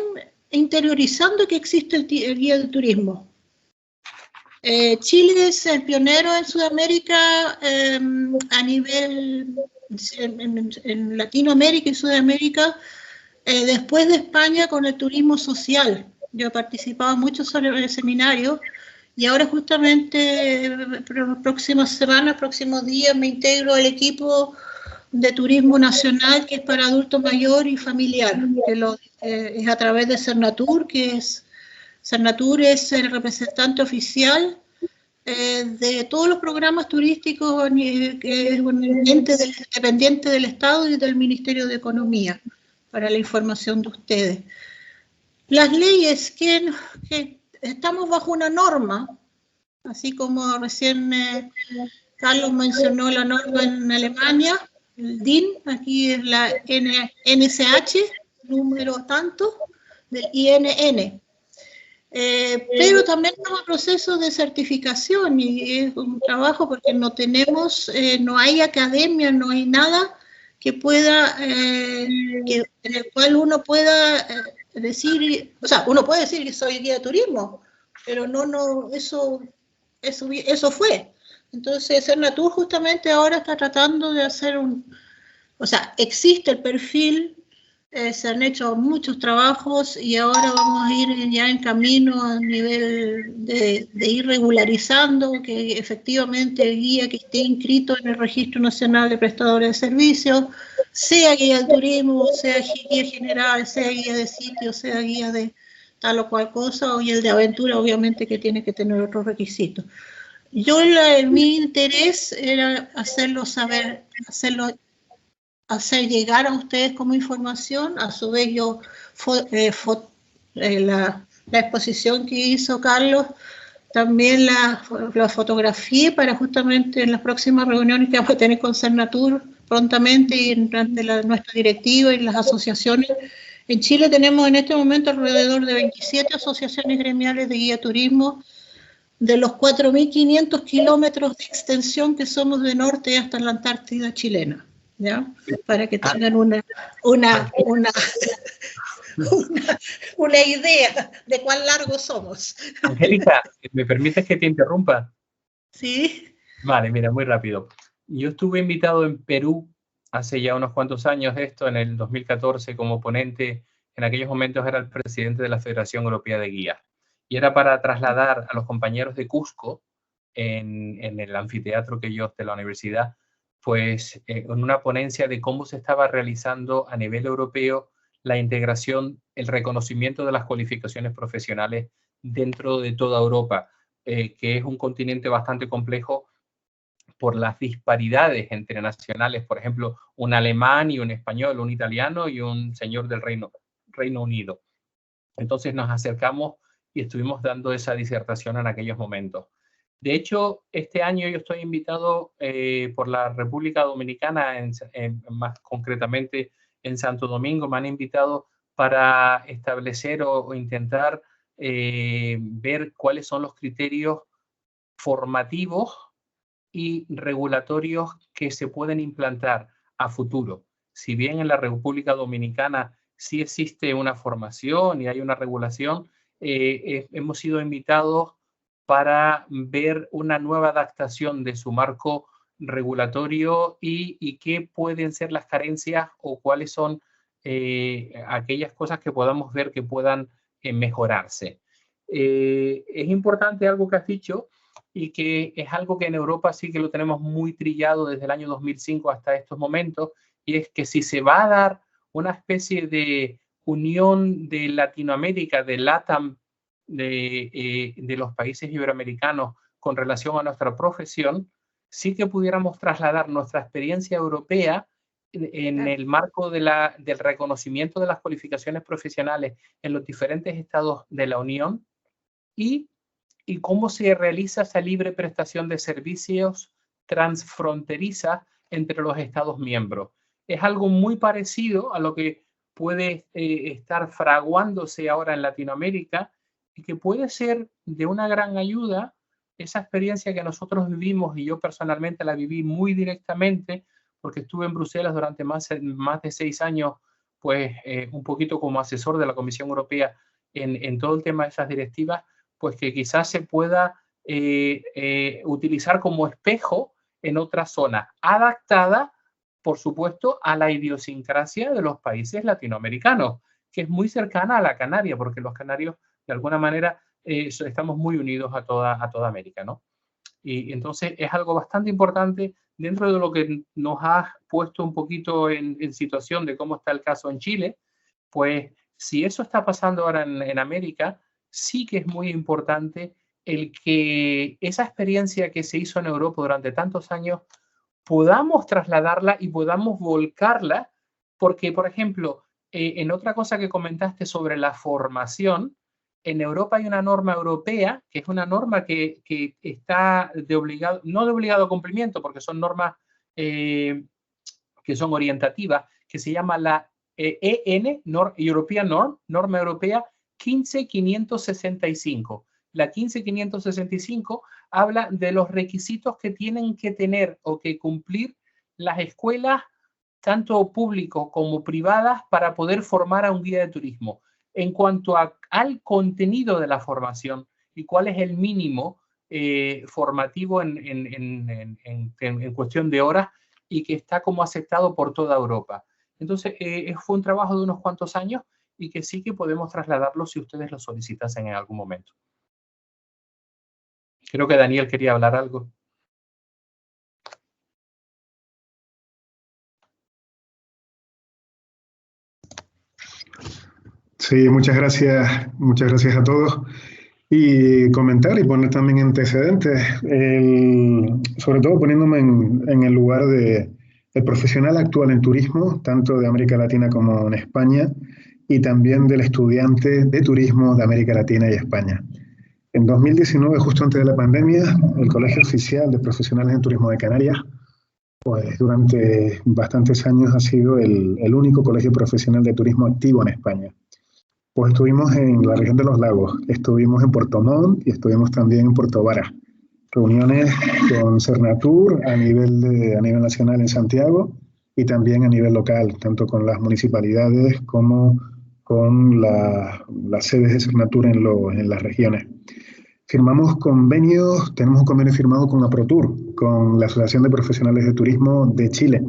interiorizando que existe el guía de turismo. Chile es el pionero en Sudamérica a nivel, en Latinoamérica y Sudamérica, después de España con el turismo social. Yo he participado mucho sobre el seminario y ahora justamente próximas semanas, próximos días me integro al equipo de turismo nacional que es para adulto mayor y familiar, que es a través de Cernatur, Cernatur es el representante oficial de todos los programas turísticos, que es un ente dependiente del Estado y del Ministerio de Economía, para la información de ustedes. Las leyes que estamos bajo una norma, así como recién Carlos mencionó la norma en Alemania, el DIN, aquí es la NSH, número tanto, del INN. Pero también estamos en proceso de certificación y es un trabajo porque no hay academia, no hay nada que pueda, en el cual uno pueda decir, o sea, uno puede decir que soy guía de turismo, pero eso fue. Entonces, Cernatur justamente ahora está tratando de hacer existe el perfil Se han hecho muchos trabajos y ahora vamos a ir ya en camino a nivel de ir regularizando que efectivamente el guía que esté inscrito en el Registro Nacional de Prestadores de Servicios, sea guía de turismo, sea guía general, sea guía de sitio, sea guía de tal o cual cosa, y el de aventura obviamente que tiene que tener otros requisitos. Yo, mi interés era hacerlo saber, hacer llegar a ustedes como información. A su vez yo la exposición que hizo Carlos también la fotografié para justamente en las próximas reuniones que vamos a tener con Cernatur prontamente y durante nuestra directiva y las asociaciones. En Chile tenemos en este momento alrededor de 27 asociaciones gremiales de guía turismo, de los 4.500 kilómetros de extensión que somos de norte hasta la Antártida chilena, ¿ya? Para que tengan una idea de cuán largos somos. Angélica, ¿me permites que te interrumpa? Sí. Vale, mira, muy rápido. Yo estuve invitado en Perú hace ya unos cuantos años, en el 2014, como ponente. En aquellos momentos era el presidente de la Federación Europea de Guías. Y era para trasladar a los compañeros de Cusco, en el anfiteatro que yo de la universidad, pues en una ponencia de cómo se estaba realizando a nivel europeo la integración, el reconocimiento de las cualificaciones profesionales dentro de toda Europa, que es un continente bastante complejo por las disparidades entre nacionales, por ejemplo, un alemán y un español, un italiano y un señor del Reino Unido. Entonces nos acercamos y estuvimos dando esa disertación en aquellos momentos. De hecho, este año yo estoy invitado por la República Dominicana, más concretamente en Santo Domingo, me han invitado para establecer o intentar ver cuáles son los criterios formativos y regulatorios que se pueden implantar a futuro. Si bien en la República Dominicana sí existe una formación y hay una regulación, hemos sido invitados para ver una nueva adaptación de su marco regulatorio y qué pueden ser las carencias o cuáles son aquellas cosas que podamos ver que puedan mejorarse. Es importante algo que has dicho, y que es algo que en Europa sí que lo tenemos muy trillado desde el año 2005 hasta estos momentos, y es que si se va a dar una especie de unión de Latinoamérica, de LATAM, de los países iberoamericanos con relación a nuestra profesión, sí que pudiéramos trasladar nuestra experiencia europea en el marco del reconocimiento de las cualificaciones profesionales en los diferentes estados de la Unión y cómo se realiza esa libre prestación de servicios transfronteriza entre los Estados miembros. Es algo muy parecido a lo que puede estar fraguándose ahora en Latinoamérica y que puede ser de una gran ayuda. Esa experiencia que nosotros vivimos, y yo personalmente la viví muy directamente porque estuve en Bruselas durante más de 6 años, pues un poquito como asesor de la Comisión Europea en todo el tema de esas directivas, pues que quizás se pueda utilizar como espejo en otra zona, adaptada, por supuesto, a la idiosincrasia de los países latinoamericanos, que es muy cercana a la Canaria, porque los canarios, de alguna manera, estamos muy unidos a toda América, ¿no? Y entonces es algo bastante importante dentro de lo que nos ha puesto un poquito en situación de cómo está el caso en Chile. Pues si eso está pasando ahora en América, sí que es muy importante el que esa experiencia que se hizo en Europa durante tantos años podamos trasladarla y podamos volcarla, porque, por ejemplo, en otra cosa que comentaste sobre la formación, en Europa hay una norma europea, que es una norma que está no de obligado cumplimiento, porque son normas que son orientativas, que se llama la EN, European Norm, norma europea 15565. La 15565 habla de los requisitos que tienen que tener o que cumplir las escuelas, tanto públicas como privadas, para poder formar a un guía de turismo. En cuanto al contenido de la formación y cuál es el mínimo formativo en cuestión de horas y que está como aceptado por toda Europa. Entonces, fue un trabajo de unos cuantos años y que sí que podemos trasladarlo si ustedes lo solicitasen en algún momento. Creo que Daniel quería hablar algo. Sí, muchas gracias a todos. Y comentar y poner también antecedentes, sobre todo poniéndome en el lugar de el profesional actual en turismo, tanto de América Latina como en España, y también del estudiante de turismo de América Latina y España. En 2019, justo antes de la pandemia, el Colegio Oficial de Profesionales en Turismo de Canarias, pues durante bastantes años ha sido el único colegio profesional de turismo activo en España. Pues estuvimos en la región de los lagos, estuvimos en Puerto Montt y estuvimos también en Puerto Varas. Reuniones con Cernatur a nivel nacional en Santiago y también a nivel local, tanto con las municipalidades como con las sedes de Cernatur en las regiones. Tenemos un convenio firmado con APROTUR, con la Asociación de Profesionales de Turismo de Chile,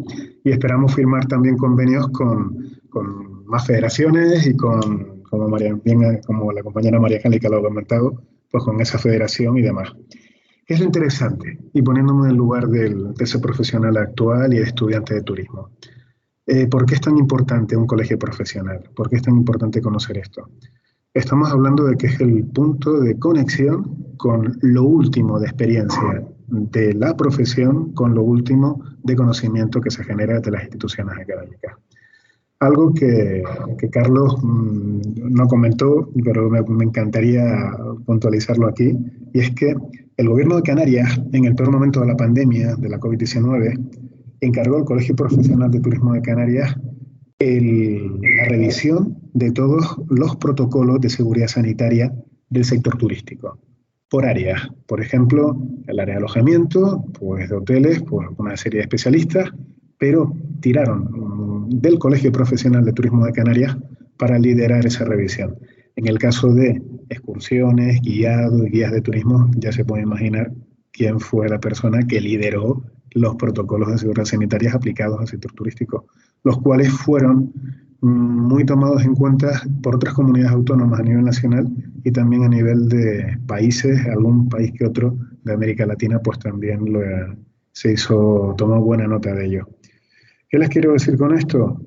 y esperamos firmar también convenios con más federaciones y como la compañera María Angélica lo ha comentado, pues con esa federación y demás. ¿Qué es lo interesante? Y poniéndome en el lugar de ese profesional actual y de estudiante de turismo. ¿Por qué es tan importante un colegio profesional? ¿Por qué es tan importante conocer esto? Estamos hablando de que es el punto de conexión con lo último de experiencia de la profesión, con lo último de conocimiento que se genera de las instituciones académicas. Algo que Carlos no comentó, pero me encantaría puntualizarlo aquí, y es que el gobierno de Canarias, en el peor momento de la pandemia de la COVID-19, encargó al Colegio Profesional de Turismo de Canarias la revisión de todos los protocolos de seguridad sanitaria del sector turístico, por áreas. Por ejemplo, el área de alojamiento, pues de hoteles, pues una serie de especialistas, pero tiraron del Colegio Profesional de Turismo de Canarias para liderar esa revisión. En el caso de excursiones, guiados y guías de turismo, ya se puede imaginar quién fue la persona que lideró los protocolos de seguridad sanitaria aplicados al sector turístico, los cuales fueron muy tomados en cuenta por otras comunidades autónomas a nivel nacional y también a nivel de países, algún país que otro de América Latina, pues también tomó buena nota de ello. ¿Qué les quiero decir con esto?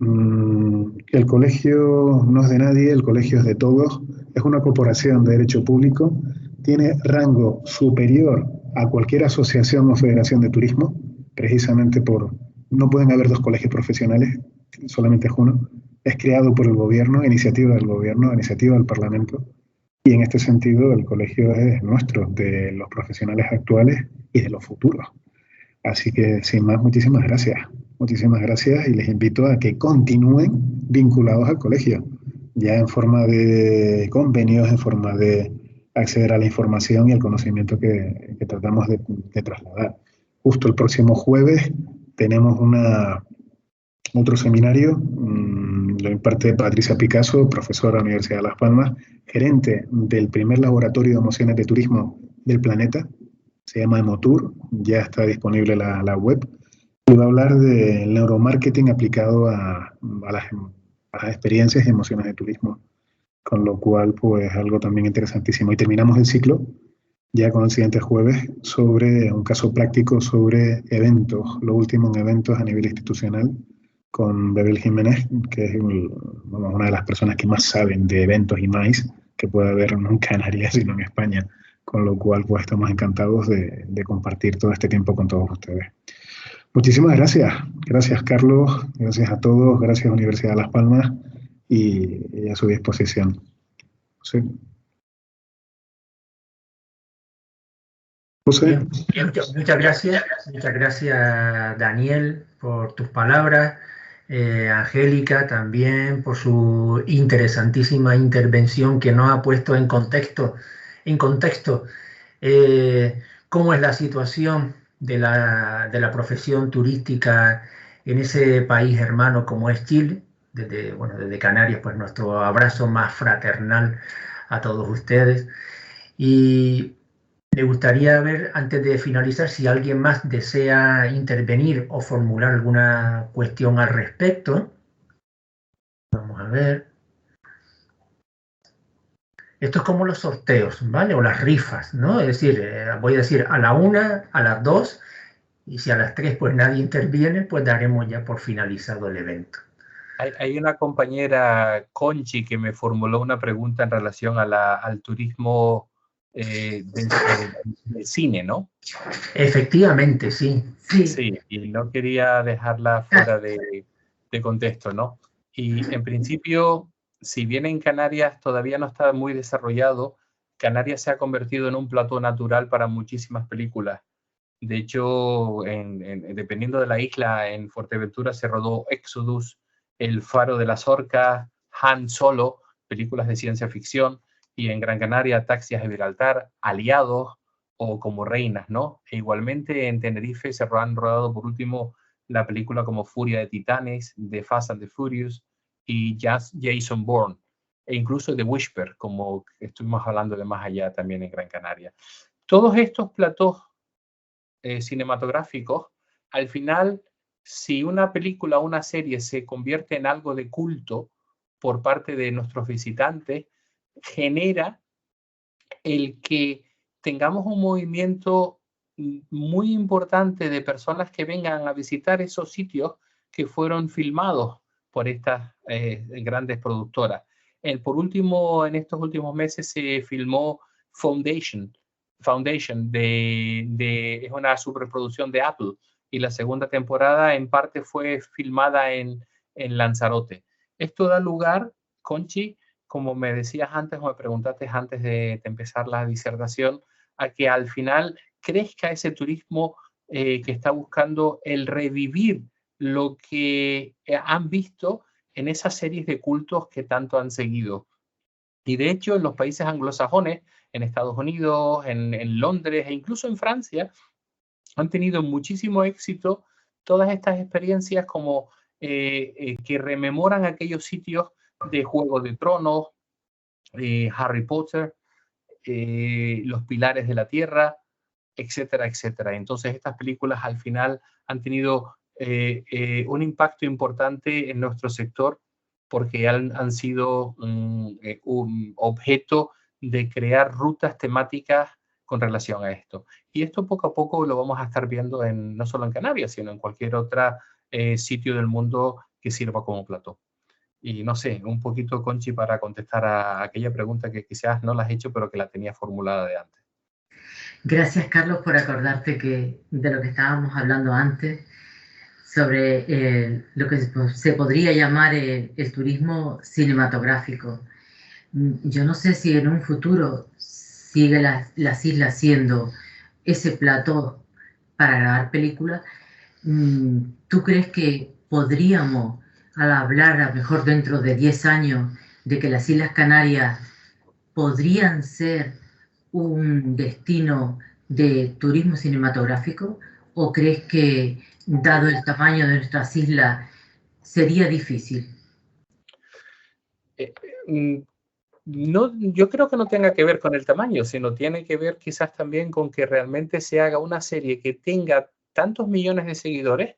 El colegio no es de nadie, el colegio es de todos, es una corporación de derecho público, tiene rango superior a cualquier asociación o federación de turismo, precisamente no pueden haber dos colegios profesionales, solamente es uno. Es creado por el gobierno, iniciativa del gobierno, iniciativa del Parlamento, y en este sentido el colegio es nuestro, de los profesionales actuales y de los futuros. Así que, sin más, muchísimas gracias y les invito a que continúen vinculados al colegio, ya en forma de convenios, en forma de acceder a la información y al conocimiento que tratamos de trasladar. Justo el próximo jueves tenemos otro seminario, lo imparte Patricia Picasso, profesora de la Universidad de Las Palmas, gerente del primer laboratorio de emociones de turismo del planeta, se llama Emotur, ya está disponible la web, y va a hablar del neuromarketing aplicado a las experiencias y emociones de turismo, con lo cual pues algo también interesantísimo. Y terminamos el ciclo ya con el siguiente jueves sobre un caso práctico sobre eventos, lo último en eventos a nivel institucional, con Bebel Jiménez, que es una de las personas que más saben de eventos y más que puede haber no en Canarias, sino en España, con lo cual pues estamos encantados de compartir todo este tiempo con todos ustedes. Muchísimas gracias. Gracias, Carlos. Gracias a todos. Gracias, Universidad de Las Palmas. Y a su disposición. Sí. José. Muchas gracias, Daniel, por tus palabras. Angélica también por su interesantísima intervención que nos ha puesto en contexto cómo es la situación de la profesión turística en ese país hermano como es Chile. Desde Canarias, pues nuestro abrazo más fraternal a todos ustedes. Y me gustaría ver, antes de finalizar, si alguien más desea intervenir o formular alguna cuestión al respecto. Vamos a ver. Esto es como los sorteos, ¿vale? O las rifas, ¿no? Es decir, voy a decir a la 1, a las 2, y si a las 3 pues nadie interviene, pues daremos ya por finalizado el evento. Hay una compañera, Conchi, que me formuló una pregunta en relación al turismo del cine, ¿no? Efectivamente, sí. Sí, y no quería dejarla fuera de contexto, ¿no? Y en principio, si bien en Canarias todavía no está muy desarrollado, Canarias se ha convertido en un plató natural para muchísimas películas. De hecho, dependiendo de la isla, en Fuerteventura se rodó Exodus, El Faro de las Orcas, Han Solo, películas de ciencia ficción, y en Gran Canaria, Taxi a Gibraltar, Aliados o Como Reinas, ¿no? E igualmente en Tenerife se han rodado por último la película como Furia de Titanes, The Fast and the Furious y Jason Bourne, e incluso The Whisper, como estuvimos hablando de más allá también en Gran Canaria. Todos estos platós cinematográficos, al final, si una película o una serie se convierte en algo de culto por parte de nuestros visitantes, genera el que tengamos un movimiento muy importante de personas que vengan a visitar esos sitios que fueron filmados por estas grandes productoras. Por último, en estos últimos meses se filmó Foundation, es una superproducción de Apple, y la segunda temporada en parte fue filmada en Lanzarote. Esto da lugar, Conchi, como me decías antes o me preguntaste antes de empezar la disertación, a que al final crezca ese turismo que está buscando el revivir lo que han visto en esas series de cultos que tanto han seguido. Y de hecho, en los países anglosajones, en Estados Unidos, en Londres e incluso en Francia, han tenido muchísimo éxito todas estas experiencias como que rememoran aquellos sitios de Juego de Tronos, Harry Potter, Los Pilares de la Tierra, etcétera, etcétera. Entonces estas películas al final han tenido un impacto importante en nuestro sector porque han sido un objeto de crear rutas temáticas con relación a esto. Y esto poco a poco lo vamos a estar viendo no solo en Canarias, sino en cualquier otro sitio del mundo que sirva como plató. Y no sé, un poquito, Conchi, para contestar a aquella pregunta que quizás no la has hecho, pero que la tenía formulada de antes. Gracias, Carlos, por acordarte de lo que estábamos hablando antes, sobre lo que se podría llamar el turismo cinematográfico. Yo no sé si en un futuro sigue las islas siendo ese plató para grabar películas. ¿Tú crees que podríamos, al hablar a lo mejor dentro de 10 años, de que las Islas Canarias podrían ser un destino de turismo cinematográfico? ¿O crees que, dado el tamaño de nuestras islas, sería difícil? No, yo creo que no tenga que ver con el tamaño, sino tiene que ver quizás también con que realmente se haga una serie que tenga tantos millones de seguidores,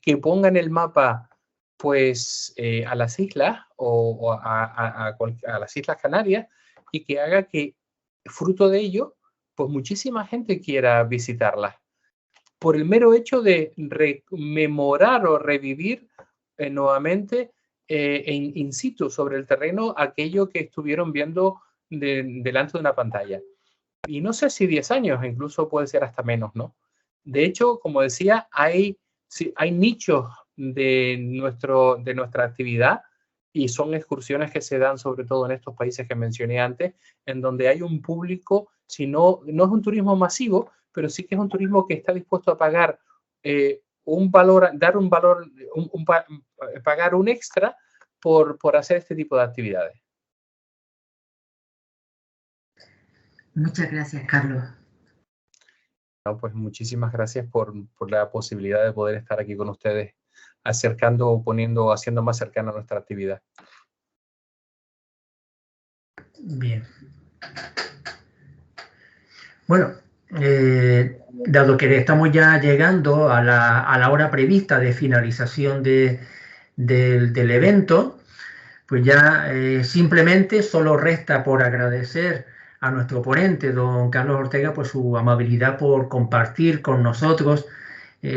que ponga en el mapa pues a las islas o a las Islas Canarias, y que haga que, fruto de ello, pues muchísima gente quiera visitarlas, por el mero hecho de rememorar o revivir nuevamente in situ, sobre el terreno, aquello que estuvieron viendo delante de una pantalla. Y no sé si 10 años, incluso puede ser hasta menos, ¿no? De hecho, como decía, hay nichos de nuestra actividad, y son excursiones que se dan sobre todo en estos países que mencioné antes, en donde hay un público, si no es un turismo masivo, pero sí que es un turismo que está dispuesto a pagar un valor, pagar un extra por hacer este tipo de actividades. Muchas gracias, Carlos. No, pues muchísimas gracias por la posibilidad de poder estar aquí con ustedes, haciendo más cercana nuestra actividad. Bien. Bueno, dado que estamos ya llegando a la hora prevista de finalización del evento, pues ya simplemente solo resta por agradecer a nuestro ponente, don Carlos Ortega, pues su amabilidad por compartir con nosotros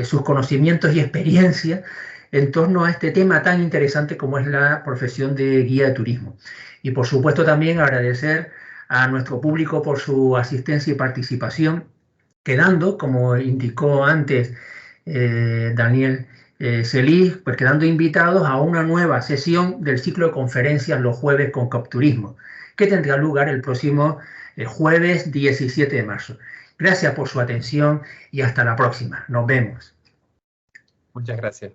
sus conocimientos y experiencia en torno a este tema tan interesante como es la profesión de guía de turismo. Y por supuesto también agradecer a nuestro público por su asistencia y participación, quedando, como indicó antes Daniel Celis, pues quedando invitados a una nueva sesión del ciclo de conferencias los jueves con Copturismo, que tendrá lugar el próximo jueves 17 de marzo. Gracias por su atención y hasta la próxima. Nos vemos. Muchas gracias.